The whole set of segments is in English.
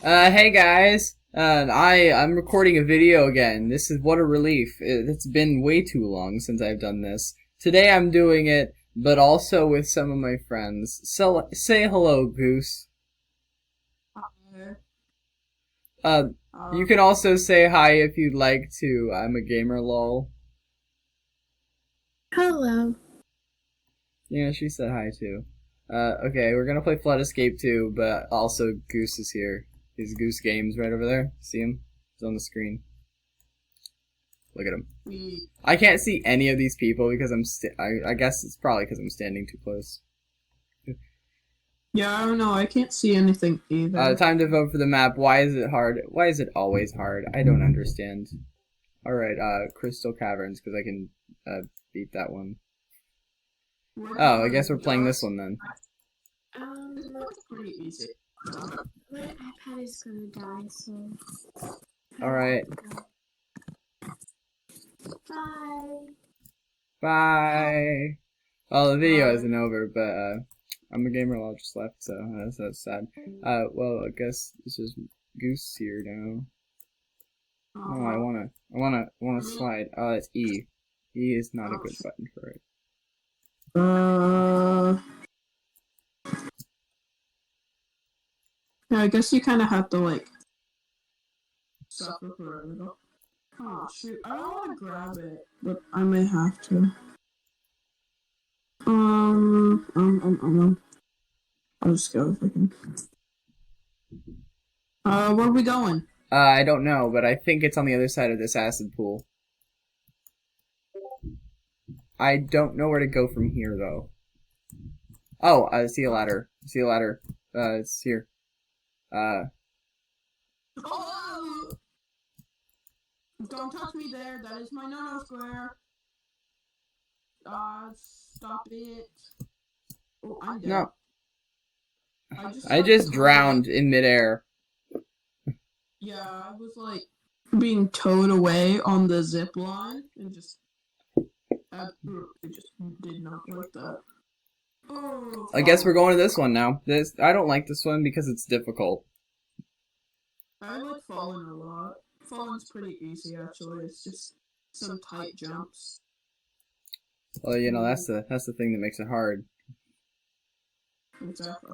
Hey guys. I'm recording a video again. What a relief. It's been way too long since I've done this. Today I'm doing it, but also with some of my friends. So say hello, Goose. Hi. Uh, you can also say hi if you'd like to. I'm a gamer, lol. Hello. Yeah, she said hi too. Okay, we're gonna play Flood Escape 2, but also Goose is here. He's Goose Games right over there. See him? He's on the screen. Look at him. We, I can't see any of these people because I guess it's probably because I'm standing too close. yeah, I don't know. I can't see anything either. Time to vote for the map. Why is it hard? Why is it always hard? I don't understand. Alright, Crystal Caverns, because I can, beat that one. We're Oh, I gonna guess we're playing this just. one then. That's pretty easy. My iPad is gonna die, so. Alright, Bye. bye! Well, the video Bye. isn't over, but, I'm a gamer lol just left, so that's sad. Well, I guess this is Goose here now. Oh, I wanna slide. Oh, it's E. E is not a good button for it. Uh. Yeah, I guess you kind of have to like suffer for a little. Oh shoot! I don't want to grab it, but I may have to. I'll just go if I can. Where are we going? I don't know, but I think it's on the other side of this acid pool. I don't know where to go from here, though. Oh, I see a ladder. I see a ladder. It's here. Oh! Don't touch me there. That is my no-no square. Stop it. Oh, I'm dead. No. I got just towed away. drowned in midair. Yeah, I was like being towed away on the zip line and just absolutely just did not like that. Oh, I guess we're going to this one now. I don't like this one because it's difficult. I like Fallen a lot. Fallen's pretty easy actually. It's just some tight jumps. Well, that's the thing that makes it hard. Exactly.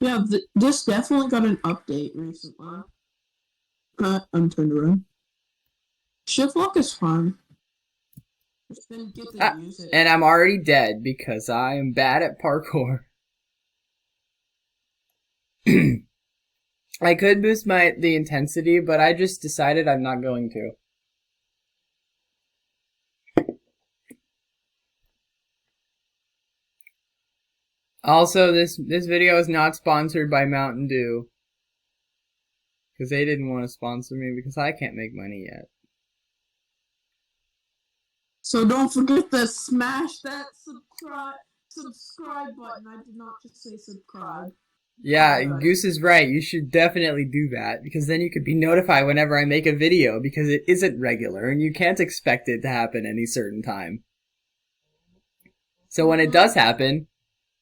Yeah, this definitely got an update recently. I'm turned around. Shift lock is fun. Just didn't get to Ah, use it. and I'm already dead because I am bad at parkour. I could boost the intensity, but I just decided I'm not going to. Also, this video is not sponsored by Mountain Dew. Because they didn't want to sponsor me because I can't make money yet. So don't forget to smash that subscribe button. I did not just say subscribe. Yeah, Goose is right. You should definitely do that because then you could be notified whenever I make a video because it isn't regular and you can't expect it to happen any certain time. So when it does happen,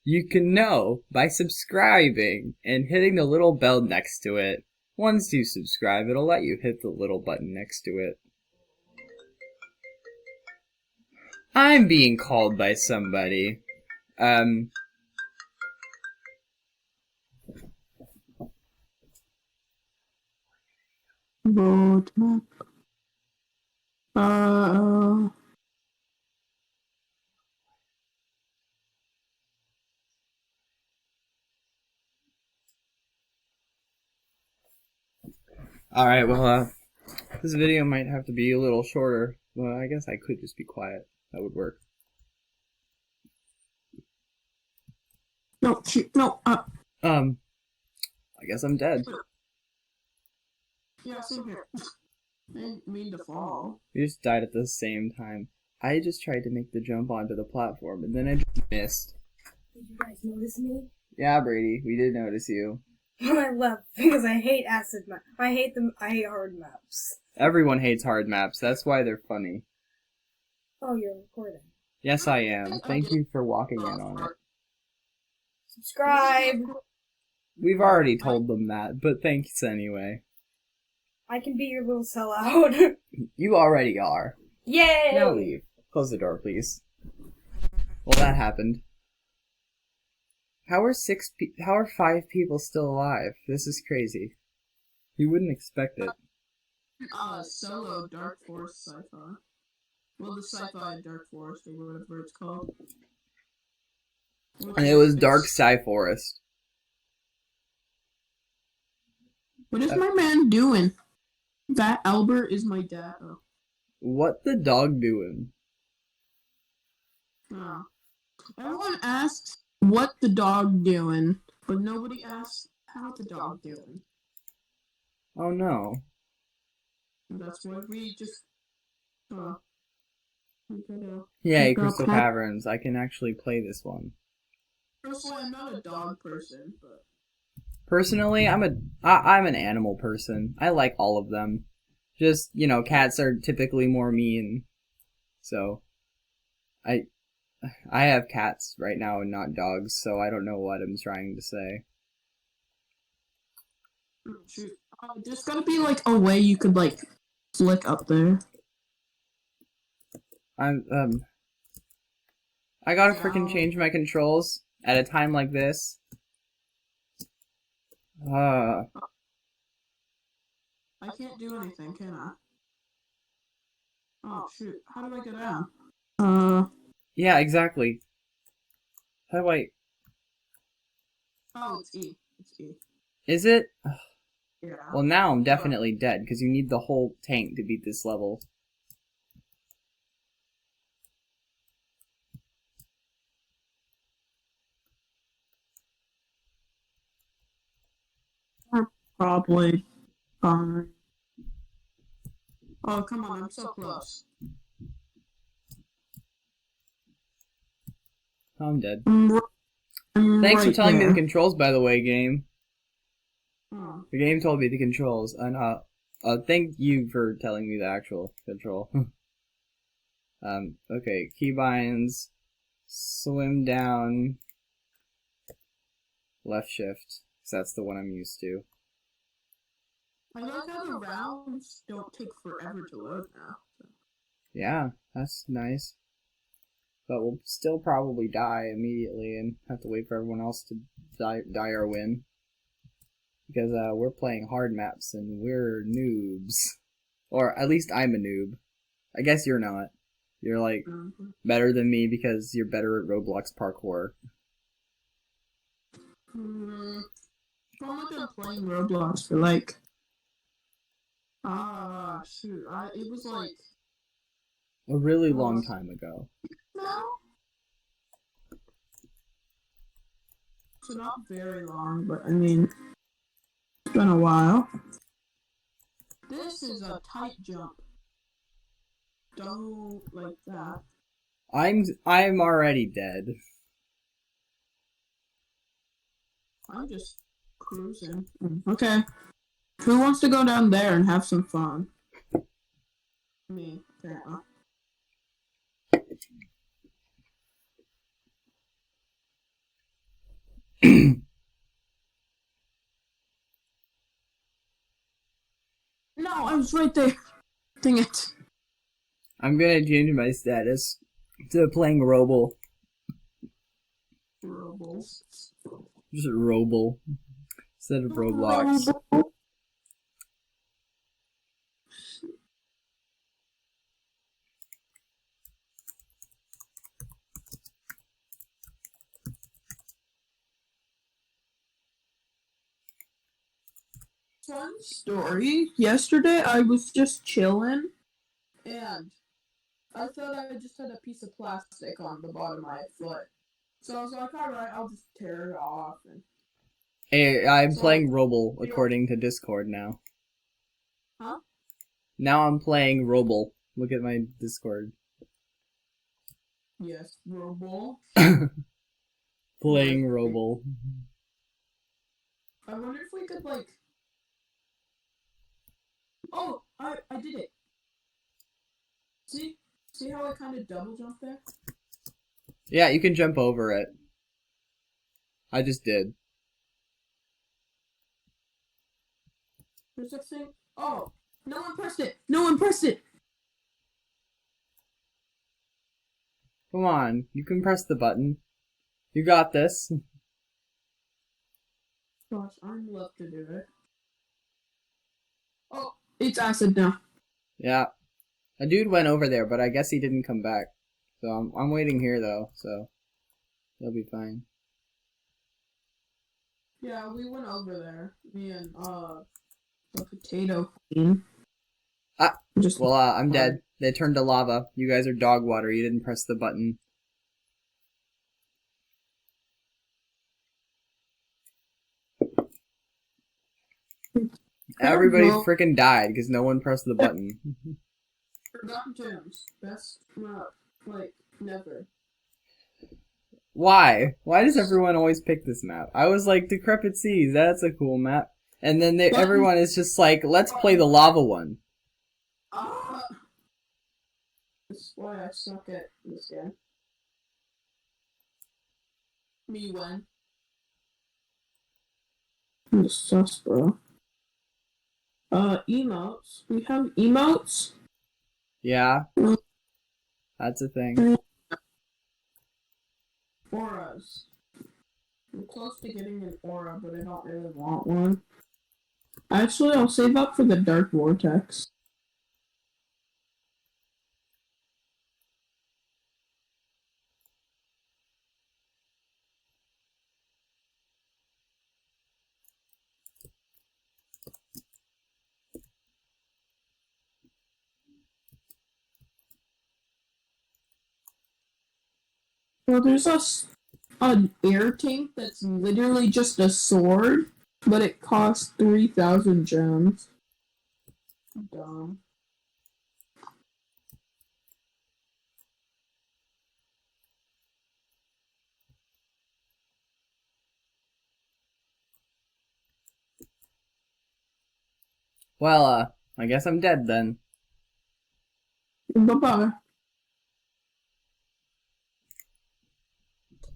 you can know by subscribing and hitting the little bell next to it. Once you subscribe, it'll let you hit the little button next to it. I'm being called by somebody. Roadmap. Alright, well, this video might have to be a little shorter. Well, I guess I could just be quiet. That would work. No, shoot, no, I guess I'm dead. yeah, same here. I didn't mean to fall. We just died at the same time. I just tried to make the jump onto the platform, and then I just missed. Did you guys notice me? Yeah, Brady, we did notice you. I left because I hate acid maps. I hate them. I hate hard maps. Everyone hates hard maps. That's why they're funny. Oh, you're recording. Yes, I am. Thank you for walking in on it. Subscribe. We've already told them that, but thanks anyway. I can be your little sellout. You already are. Yay! Now leave. Close the door, please. Well, that happened. How are 5 people still alive? This is crazy. You wouldn't expect it. Solo Dark Forest sci-fi. Well, the sci-fi Dark Forest or whatever it's called. And it was Dark Sci Forest. What is my man doing? That Albert is my dad. Oh. What the dog doing? Oh. Everyone asks what the dog doing, but nobody asks how the dog doing. Oh no. And that's why we just Yay, Crystal Caverns. I can actually play this one. Personally, I'm not a dog person, but Personally, I'm an animal person. I like all of them. Just, cats are typically more mean. So I have cats right now and not dogs, so I don't know what I'm trying to say. shoot. There's gotta be like a way you could like flick up there. I gotta freaking change my controls at a time like this. I can't do anything, can I? Oh shoot! How do I get down? Yeah, exactly. How do I? Oh, it's E. It's E. Is it? Yeah. Well, now I'm definitely dead because you need the whole tank to beat this level. Probably fine. Oh, come on, I'm so close. I'm dead. I'm Thanks for right telling me there. the controls, by the way, game. Oh. The game told me the controls, and thank you for telling me the actual control. Okay, keybinds, swim down, left shift, because that's the one I'm used to. I like how the rounds don't take forever to load now. Yeah, that's nice. But we'll still probably die immediately and have to wait for everyone else to die or win. Because we're playing hard maps and we're noobs. Or at least I'm a noob. I guess you're not. You're like better than me because you're better at Roblox parkour. I'm only been playing Roblox for like shoot. It was like A really long time ago. no. So not very long, but I mean it's been a while. This is a tight jump. Don't like that. I'm already dead. I'm just cruising. Okay. Who wants to go down there and have some fun? Me, apparently. No, I was right there. Dang it. I'm gonna change my status to playing Robel. Robles. Just Robel. Instead of Roblox. Fun story. Yesterday I was just chilling and I thought I just had a piece of plastic on the bottom of my foot. So I was like, alright, I'll just tear it off. And Hey, I'm playing Robel according to Discord now. huh? Now I'm playing Robel. Look at my Discord. Yes, Robol. Playing Robel. I wonder if we could like. Oh, I did it. See how I kind of double jump there? Yeah, you can jump over it. I just did. There's a thing. Oh, no one pressed it. No one pressed it. Come on, you can press the button. You got this. Gosh, I'm love to do it. Oh, it's acid now. Yeah. A dude went over there, but I guess he didn't come back. So I'm waiting here though, so he'll be fine. Yeah, we went over there. Me and the potato queen. Ah, Just well, I'm dead. They turned to lava. You guys are dog water. You didn't press the button. Everybody freaking died because no one pressed the button. Forgotten Gems. Best map, like, never. Why? Why does everyone always pick this map? I was like, Decrepit Seas, that's a cool map. And then everyone is just like, let's play the lava one. That's why I suck at this game. Me when? I'm sus, bro. Emotes. We have emotes? Yeah. That's a thing. Auras. I'm close to getting an aura, but I don't really want one. Actually, I'll save up for the Dark Vortex. Well, there's an air tank that's literally just a sword, but it costs 3,000 gems. Dumb. Well, I guess I'm dead then. Bye-bye.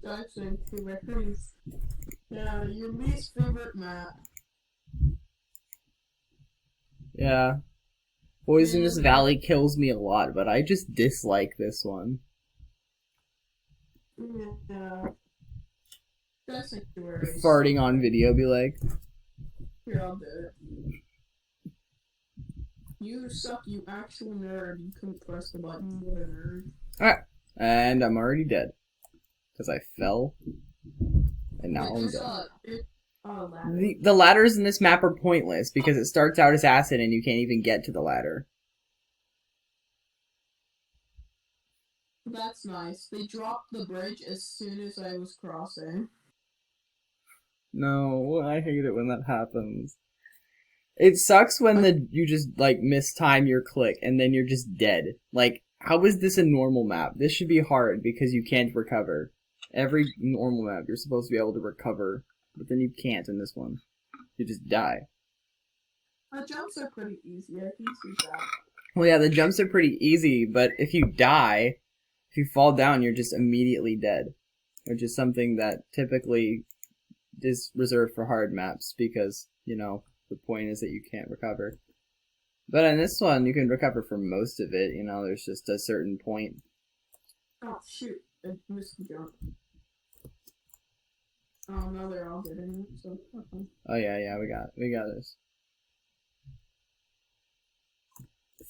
Jackson, yeah, your least favorite map. Yeah. Poisonous Valley kills me a lot, but I just dislike this one. Yeah. That's sanctuary. Farting on video, be like. Here, I'll do it. You suck, you actual nerd. You couldn't press the button. What a nerd. Alright. And I'm already dead. Because I fell. And now I'm dead. The ladders in this map are pointless because it starts out as acid and you can't even get to the ladder. That's nice. They dropped the bridge as soon as I was crossing. No, I hate it when that happens. It sucks when you just like mistime your click and then you're just dead. Like, how is this a normal map? This should be hard because you can't recover. Every normal map you're supposed to be able to recover, but then you can't in this one. You just die. The jumps are pretty easy, I can see that. Well, yeah, the jumps are pretty easy, but if you die, if you fall down, you're just immediately dead. Which is something that typically is reserved for hard maps because, you know, the point is that you can't recover. But in this one, you can recover for most of it, you know, there's just a certain point. Oh, shoot. I missed the jump. Oh, no, they're all getting it, so okay. Oh, yeah, we got this.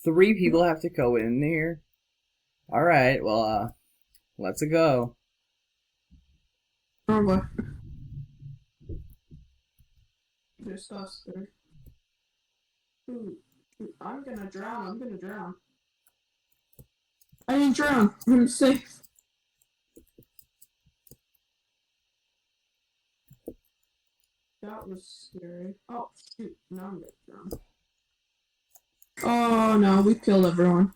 3 people have to go in here? Alright, well, let's go. Oh, what? There's stuff there. Ooh, I'm gonna drown. I didn't drown. I'm safe. That was scary. Oh, shoot. Now I'm gonna drown. Oh, no. We killed everyone.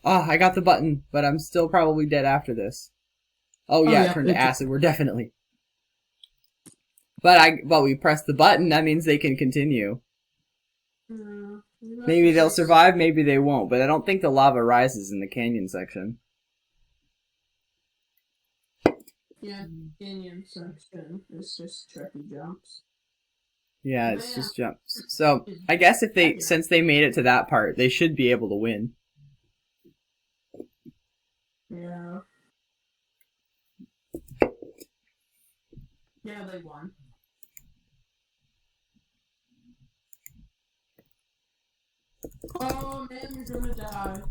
Ah, I got the button, but I'm still probably dead after this. Oh yeah, it turned to acid. We're definitely. But we pressed the button. That means they can continue. Maybe they'll survive. Maybe they won't. But I don't think the lava rises in the canyon section. Yeah, canyon section is just tricky jumps. Yeah, it's Man, just jumps. So I guess if they, since they made it to that part, they should be able to win. yeah. Yeah, they won. Oh man, you're gonna die.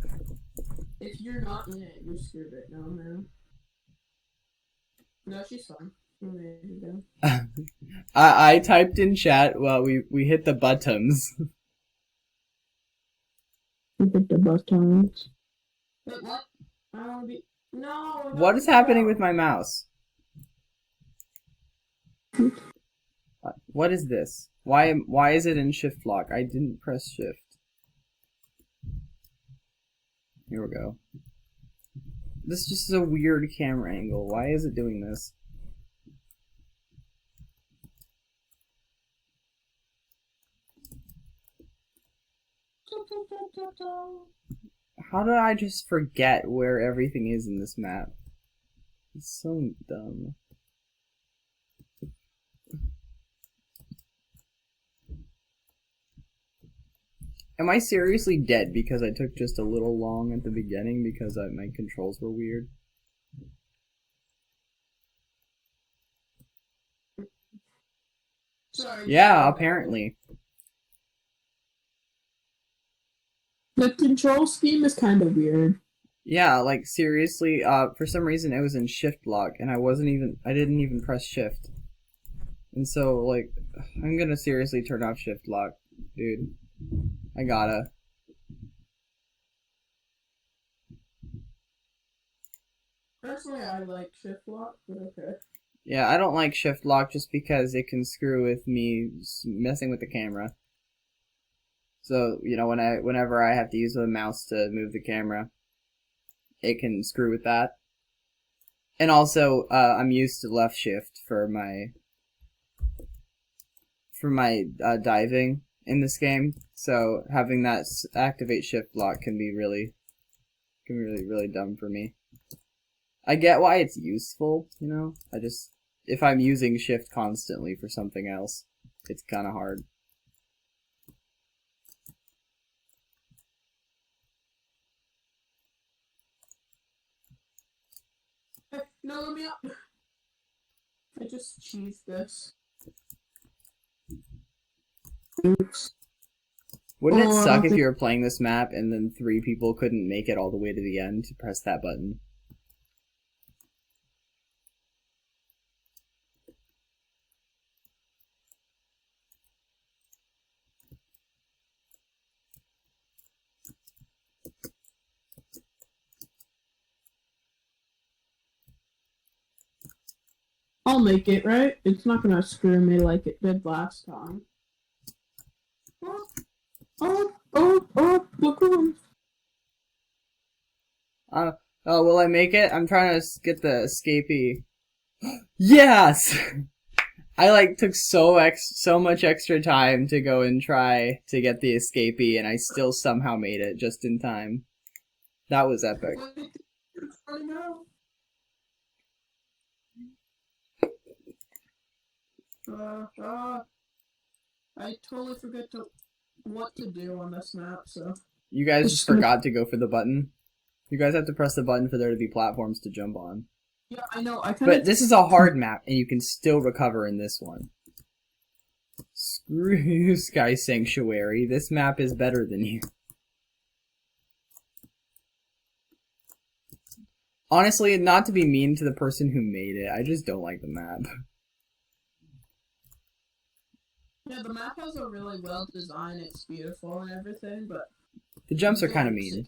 If you're not in it, you're screwed right now, man. No, she's fine. She made it again. I typed in chat while we hit the buttons. You hit the buttons. Wait, what? I don't be. No! What is happening with my mouse? What is this? Why is it in shift lock? I didn't press shift. Here we go. This just is a weird camera angle. Why is it doing this? How did I just forget where everything is in this map? It's so dumb. Am I seriously dead because I took just a little long at the beginning because my controls were weird? Sorry. Yeah, apparently. The control scheme is kind of weird. Yeah, like seriously, for some reason it was in shift lock and I didn't even press shift. And so, like, I'm gonna seriously turn off shift lock, dude. I gotta. Personally, I like shift lock, but okay. Yeah, I don't like shift lock just because it can screw with me messing with the camera. So, you know, whenever I have to use the mouse to move the camera, it can screw with that. And also, I'm used to left shift for my diving in this game. So having that activate shift lock can be really dumb for me. I get why it's useful, you know. If I'm using shift constantly for something else, it's kind of hard. Hey, no, let me up. I just cheesed this. Oops. Wouldn't it Oh, I suck don't if think- you were playing this map and then 3 people couldn't make it all the way to the end to press that button? I'll make it, right? It's not gonna screw me like it did last time. Oh, look who. Oh, will I make it? I'm trying to get the escapee. Yes! I like took so much extra time to go and try to get the escapee, and I still somehow made it just in time. That was epic. I totally forget what to do on this map, so. You guys just forgot to go for the button. You guys have to press the button for there to be platforms to jump on. Yeah, I know. I kind But this is a hard map, and you can still recover in this one. Screw you, Sky Sanctuary. This map is better than you. Honestly, not to be mean to the person who made it, I just don't like the map. Yeah, the map has a really well design. It's beautiful and everything, but The jumps are kind of mean.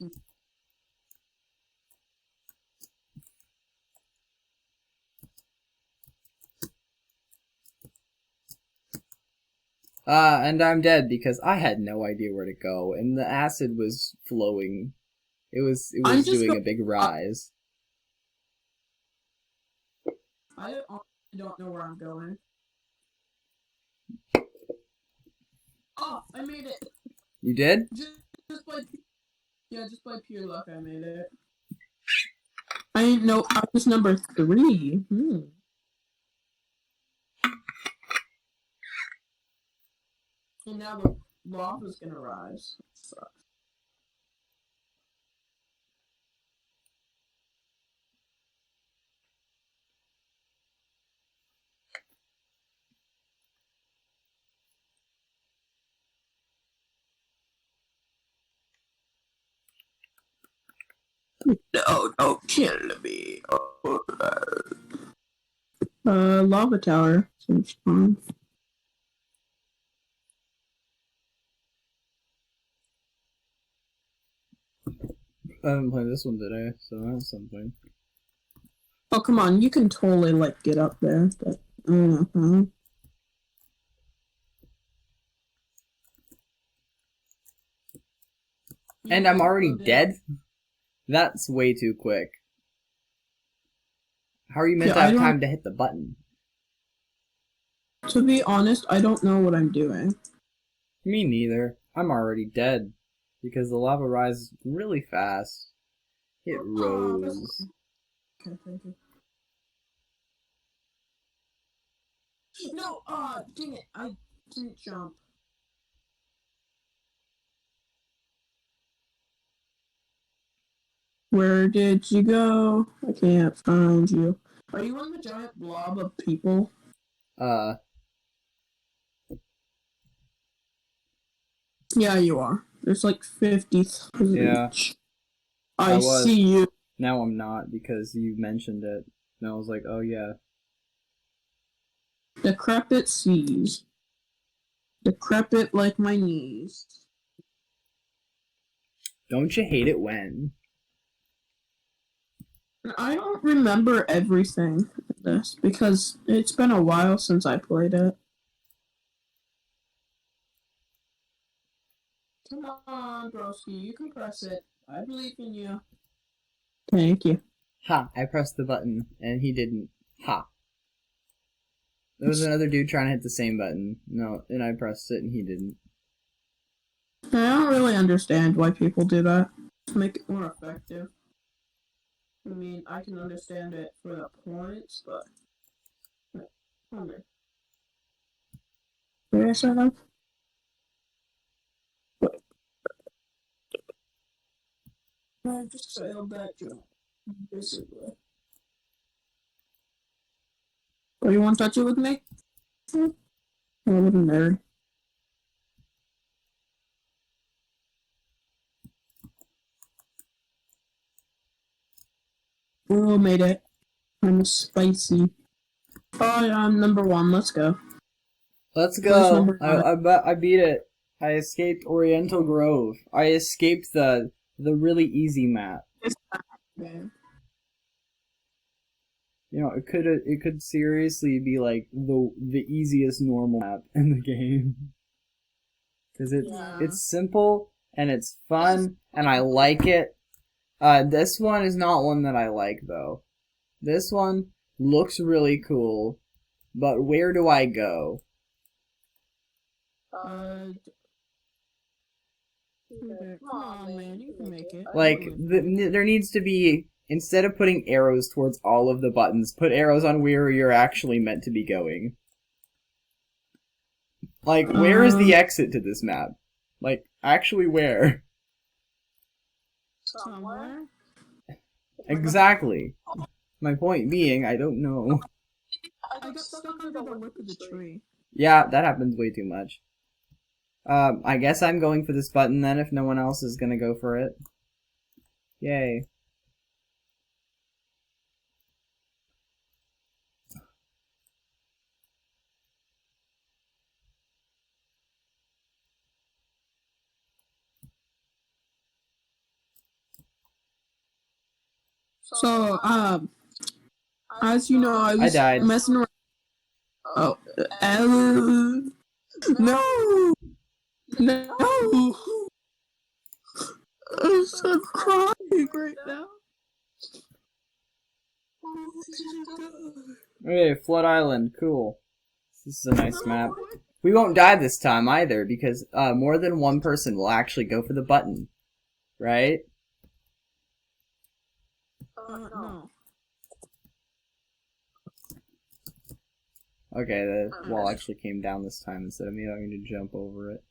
And I'm dead because I had no idea where to go, and the acid was flowing. It was doing a big rise. I don't know where I'm going. Oh, I made it. You did? Just by pure luck, I made it. I didn't know I was number 3. And now the lava's gonna rise. That sucks. No, don't kill me. Lava tower seems fun. I haven't played this one today, so that's something. Oh, come on, you can totally, like, get up there, but, And I'm already dead? That's way too quick. How are you meant to have time to hit the button? To be honest, I don't know what I'm doing. Me neither. I'm already dead. Because the lava rises really fast. It rose. Okay, thank you. No, dang it, I didn't jump. Where did you go? I can't find you. Are you on the giant blob of people? Yeah, you are. There's like 50,000. Yeah. I see you. Now I'm not because you mentioned it. And I was like, oh yeah. Decrepit seas. Decrepit like my knees. Don't you hate it when? I don't remember everything in this because it's been a while since I played it. Come on, broski, you can press it. I believe in you. Thank you. Ha! I pressed the button and he didn't. Ha! There was another dude trying to hit the same button. No, and I pressed it and he didn't. I don't really understand why people do that. To make it more effective. I mean, I can understand it for the points, but... Come here. Did I say that? I just failed that jump. Basically. Oh, you want to touch it with me? Oh, what a nerd. Oh, made it. I'm spicy. Oh, yeah, I'm number 1. Let's go. Let's Where's go. number 9? I beat it. I escaped Oriental Grove. I escaped the really easy map. Yeah. You know, it could seriously be like the easiest normal map in the game. Cuz it's simple and it's fun and I like it. This one is not one that I like though. This one looks really cool, but where do I go? Come on, man, you can make it. Like, there needs to be, instead of putting arrows towards all of the buttons, put arrows on where you're actually meant to be going. Like, where is the exit to this map? Like, actually where? Somewhere? Exactly. My point being, I don't know. I got stuck under the lip of the tree. Yeah, that happens way too much. I guess I'm going for this button then if no one else is gonna go for it. Yay. So, as you know, I was died. messing around. Oh, no! No! I'm so crying right now. Okay, Flood Island, cool. This is a nice map. We won't die this time either, because more than one person will actually go for the button. Right? No. Okay, the wall actually came down this time instead of me having to jump over it.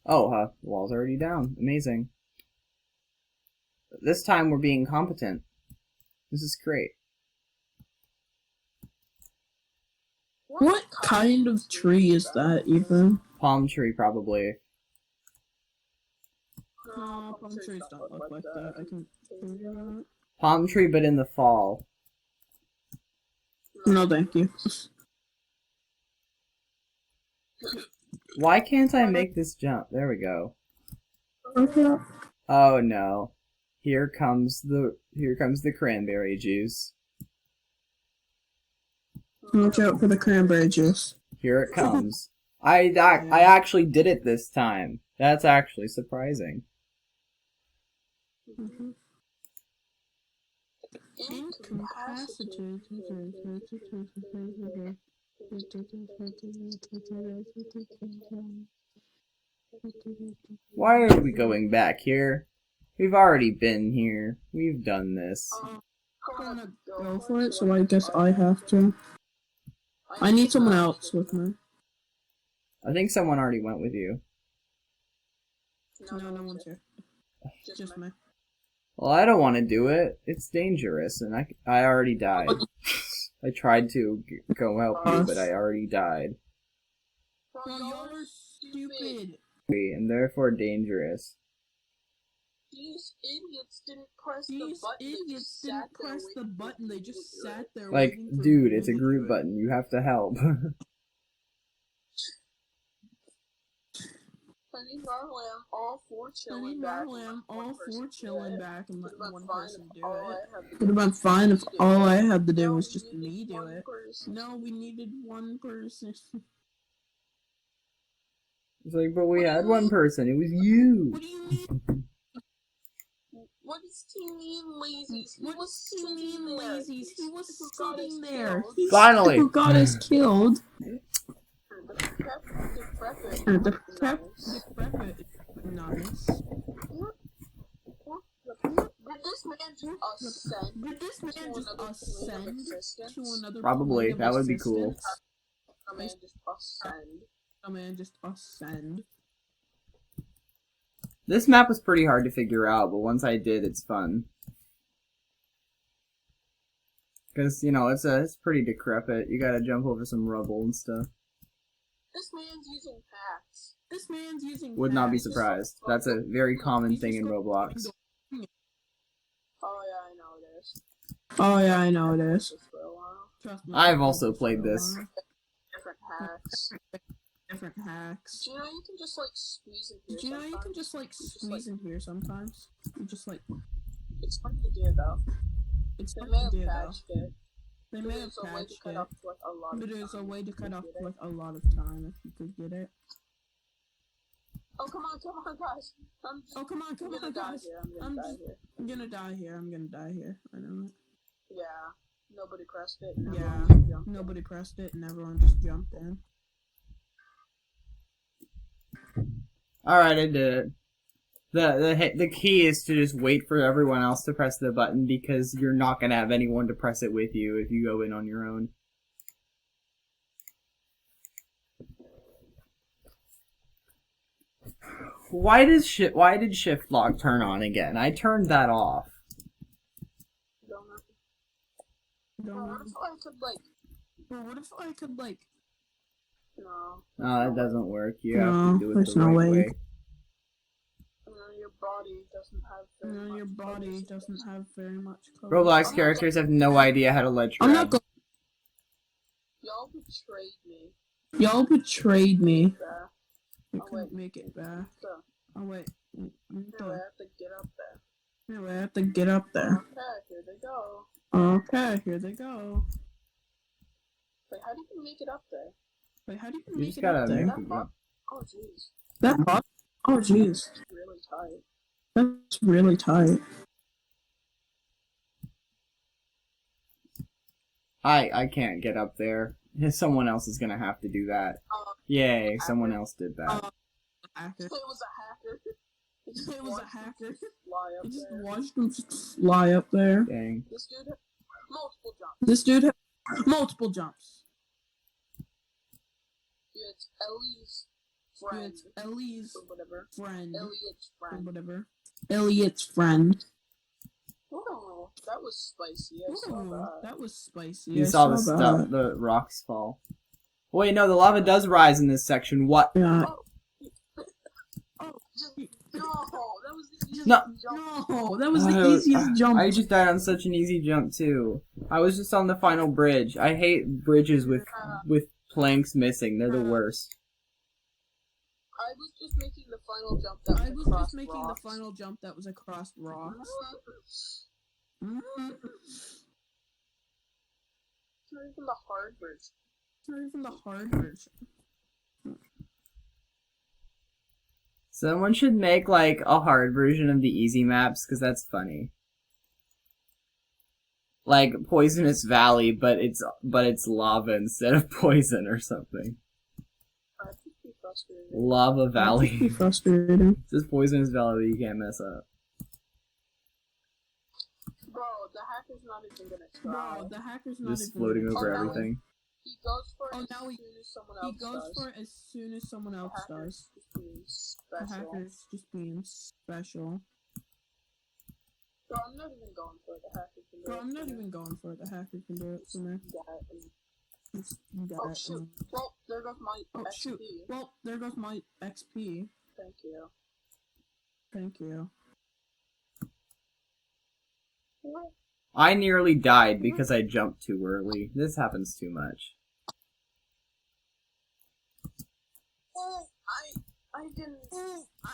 Oh, the wall's already down. Amazing. This time we're being competent. This is great. What kind of tree is that, even? Palm tree, probably. No, palm trees don't look like that. I can figure it out. Palm tree, but in the fall. No, thank you. Why can't I make this jump? There we go. Okay. Oh no. Here comes the cranberry juice. Watch out for the cranberry juice. Here it comes. I actually did it this time. That's actually surprising. Mm-hmm. Incapacitated. Why are we going back here? We've already been here. We've done this. I'm gonna go for it, so I guess I have to. I need someone else with me. I think someone already went with you. No one's here. Just me. Well, I don't want to do it. It's dangerous, and I already died. I tried to go help you, but I already died. Bro, you're stupid. And therefore dangerous. These idiots didn't press the These button. idiots didn't press the button. They just sat there. Like, waiting for dude, me it's a to group do it. button. You have to help. Honey Marlam, all four Honey chilling back. Marlam, all four chilling back and letting one person do All I it. had to Would have been fine if all I had to do No, was we just needed me do one it. person. No, we needed one person. It's like, but we had one person. It was you. What do you mean? What does he mean, lazies? He What was do you sitting mean, there. lazies? He was Who got us sitting there. killed. He's Finally. who got us killed. The The nice. decrepit. Nice. Did this man just ascend? Did this man just ascend to another Probably. plane of That would be cool. existence? A man just ascend. A man just ascend. This map was pretty hard to figure out, but once I did, it's fun. Because, you know, it's pretty decrepit. You gotta jump over some rubble and stuff. This man's using hacks. This man's using. Would not be hacks. surprised. That's a very common thing in Roblox. Oh yeah, I know it is. Oh yeah, I know it is. Just for a while. Trust me. I've also played this. Different hacks. Different hacks. Do you know you can just like squeeze in here? Do you know you can sometimes? just like squeeze in here sometimes? You just like It's fun to do though. it's They fun may to have do though. patched it. They may have There's a way to patched cut it, off like a lot of but there's a time way to if cut you off get it. like a lot of time if you could get it. Oh come on, guys! Oh come on, I'm gonna die guys! here. I'm I'm gonna die just- here. I'm gonna die here. I'm gonna die here. I know it. Yeah. Nobody pressed it. and Yeah. everyone just jumped in. Nobody pressed it and everyone just jumped in. Alright, I did it. The key is to just wait for everyone else to press the button because you're not gonna have anyone to press it with you if you go in on your own. Why did shift lock turn on again? I turned that off. Don't know. Don't What if I could like? But what if I could like? No. No, that doesn't work. You have No, to do it there's the no right way. way. Your body doesn't have. very No, your much body focus. doesn't have very much color. Roblox characters have no idea how to ledge I'm not grab. Y'all betrayed me. Y'all betrayed me. Yeah. We Oh, couldn't wait. make it back. So, Oh wait. now I have to get up there. Anyway, I have to get up there. Okay, here they go. Okay, here they go. Wait, how do you make it up there? Wait, how do you You make just it up gotta there? make That it. box. Oh jeez, That box? Oh jeez. it's really tight. That's really tight. I can't get up there. Someone else is gonna have to do that. Yay, someone else did that. Hacker. It was a hacker. It was a hacker. Fly up I just there. watched him fly up there. Dang. This dude had multiple jumps. This dude had multiple jumps. It's Ellie's friend. It's Ellie's Or whatever. friend. Elliot's Or friend. whatever. Elliot's friend. Oh, that was spicy. I saw Ooh, that. that was spicy. You I saw the that. stuff, the rocks fall. Wait, no, the lava does rise in this section. What? Yeah. No, that was the easiest No. jump. No, that was the easiest jump. I just died on such an easy jump too. I was just on the final bridge. I hate bridges with planks missing. They're the worst. I was just making the final jump that was across rocks. the final jump that was across rocks. Not even the hard version. It's not even the hard version. Someone should make like a hard version of the easy maps because that's funny. Like Poisonous Valley, but it's lava instead of poison or something. I think be frustrated. Lava Valley. That'd be frustrating. It's just Poisonous Valley that you can't mess up. Bro, the hacker's not even gonna try. Bro, the hacker's not Just even floating gonna over Oh, no. everything. He goes for it Oh, as now soon he- as someone He else goes does. for it as soon as someone The else hacker's does. just being The special. hacker's just being special. Bro, I'm not even going for it. The hacker can do Bro, it I'm not for me. even going for it. The hacker can do it for me. That and- Just got Oh it. shoot. Well, there goes my Oh XP. shoot. Well, there goes my XP. Thank you. Thank you. I nearly died because I jumped too early. This happens too much. Oh, I didn't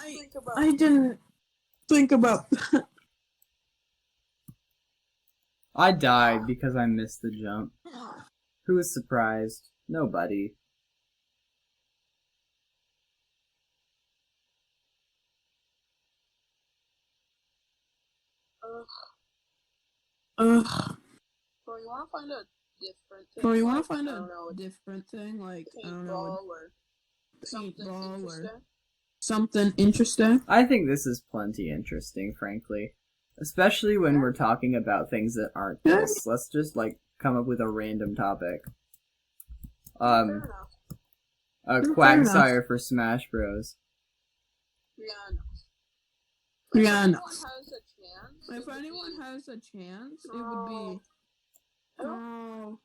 think about I didn't think about that. I died because I missed the jump. Who was surprised? Nobody. Ugh. Bro, you wanna find a different thing? Bro, you wanna like, find I a don't know, different thing? Like, I don't know, paintball or something paintball or interesting? something interesting? I think this is plenty interesting, frankly. Especially when we're talking about things that aren't this. Let's just, like, come up with a random topic. Fair enough. A Fair Quagsire for Smash Bros. Yeah, no. Yeah, no. If anyone has a chance, If anyone has a chance, it would be. I don't-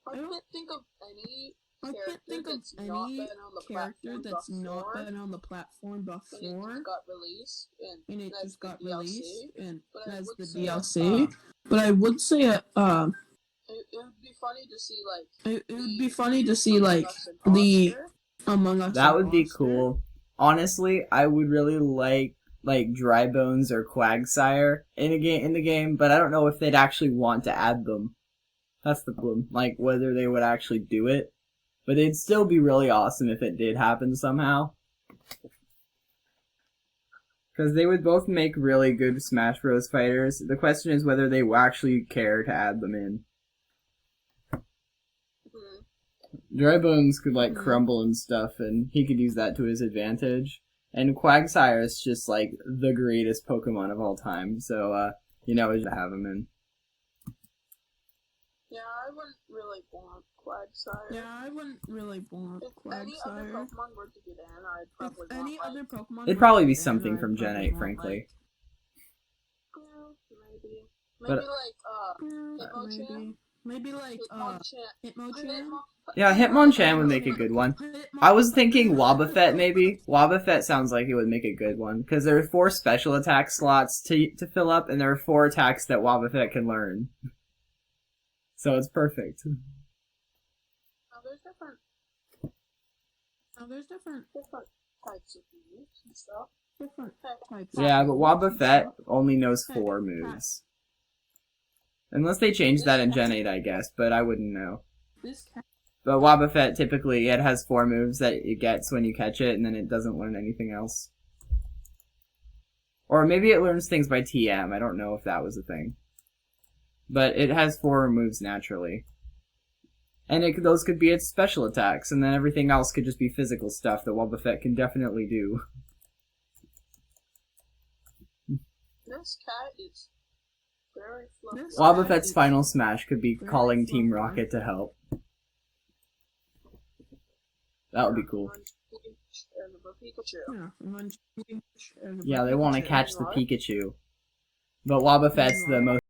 Oh, I can't think of any I can't character think of that's not any been on the character platform that's not before, been on the platform and it before, just got released, and it that's just the got DLC. released, and But I as would the say, DLC. But I would say, it would be funny to see like it would be funny to see Among like Us the imposter. Among Us. That would be imposter. cool. Honestly, I would really like Dry Bones or Quagsire in the game, but I don't know if they'd actually want to add them. That's the problem. Like whether they would actually do it. But it'd still be really awesome if it did happen somehow. Because they would both make really good Smash Bros. Fighters. The question is whether they will actually care to add them in. Mhm. Dry Bones could like Mhm. crumble and stuff, and he could use that to his advantage. And Quagsire is just like the greatest Pokemon of all time, so we should have him in. Yeah, I wouldn't really want Quagsire. Yeah, I wouldn't really want If any other Quagsire. Pokemon were to get in, I'd If probably want any like, other Pokemon, It'd were probably to be get in, something I'd from Gen probably 8, want, frankly. maybe But- like Hitmonchan. Maybe like Hitmonchan. Hitmonchan. Yeah, Hitmonchan would make a good one. I was thinking Wobbuffet, maybe. Wobbuffet sounds like it would make a good one, because there are 4 special attack slots to fill up, and there are 4 attacks that Wobbuffet can learn. So it's perfect. Oh, there's different types of moves and stuff. different types. Yeah, but Wobbuffet only knows 4 moves. Unless they change that in Gen 8, I guess, but I wouldn't know. This cat. But Wobbuffet, typically, it has 4 moves that it gets when you catch it, and then it doesn't learn anything else. Or maybe it learns things by TM, I don't know if that was a thing. But it has 4 moves naturally. And those could be its special attacks, and then everything else could just be physical stuff that Wobbuffet can definitely do. This cat is very fluffy. Wobbuffet's final smash could be calling Team Rocket to help. That would be cool. Yeah, Yeah, they want to catch the Pikachu. But Wobbuffet's the most